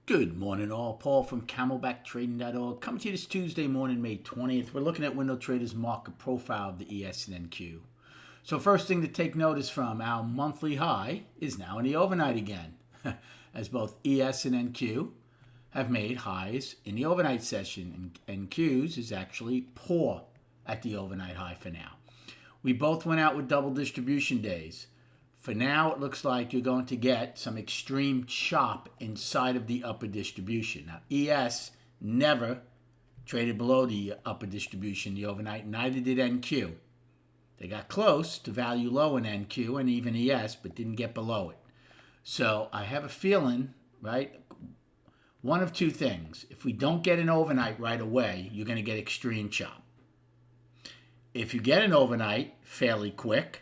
Good morning all. Paul from CamelbackTrading.org coming to you this Tuesday morning, May 20th. We're looking at Window Trader's market profile of the ES and NQ. So first thing to take notice from, our monthly high is now in the overnight again, as both ES and NQ have made highs in the overnight session, and NQ's is actually poor at the overnight high for now. We both went out with double distribution days. For now, it looks like you're going to get some extreme chop inside of the upper distribution. Now, ES never traded below the upper distribution the overnight, neither did NQ. They got close to value low in NQ and even ES, but didn't get below it. So I have a feeling, right, one of two things. If we don't get an overnight right away, you're going to get extreme chop. If you get an overnight fairly quick,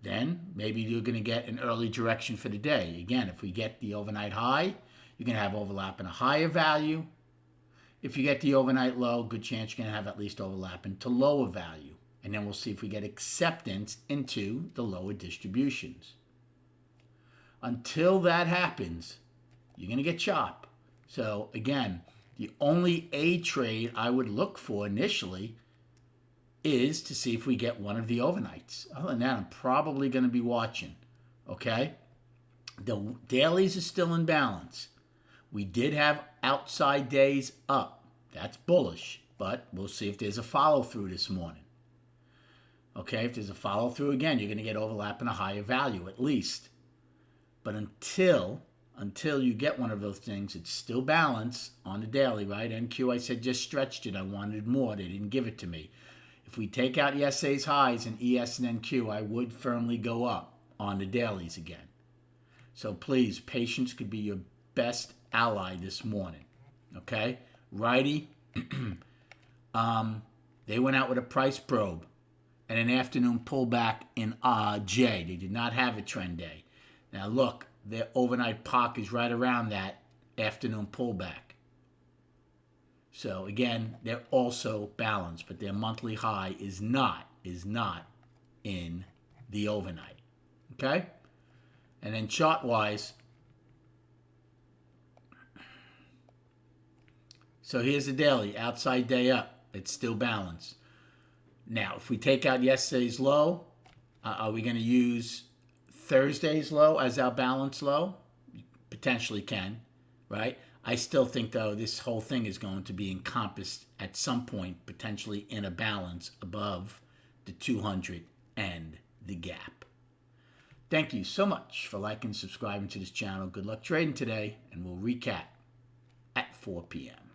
then maybe you're going to get an early direction for the day. Again, if we get the overnight high, you're going to have overlap in a higher value. If you get the overnight low, good chance you're going to have at least overlap into lower value. And then we'll see if we get acceptance into the lower distributions. Until that happens, you're going to get chop. So again, the only A trade I would look for initially is to see if we get one of the overnights. Other than that, I'm probably going to be watching, okay? The dailies are still in balance. We did have outside days up. That's bullish, but we'll see if there's a follow-through this morning. Okay, if there's a follow-through, again, you're going to get overlap in a higher value at least. But until you get one of those things, it's still balanced on the daily, right? NQ, I said, just stretched it. I wanted more. They didn't give it to me. If we take out yesterday's highs in ES and NQ, I would firmly go up on the dailies again. So please, patience could be your best ally this morning. Okay? Righty, they went out with a price probe and an afternoon pullback in J. They did not have a trend day. Now look, their overnight POC is right around that afternoon pullback. So again, they're also balanced, but their monthly high is not in the overnight. Okay? And then chart-wise, so here's the daily, outside day up. It's still balanced. Now, if we take out yesterday's low, are we going to use Thursday's low as our balance low? Potentially can, right? I still think, though, this whole thing is going to be encompassed at some point, potentially in a balance above the 200 and the gap. Thank you so much for liking and subscribing to this channel. Good luck trading today, and we'll recap at 4 p.m.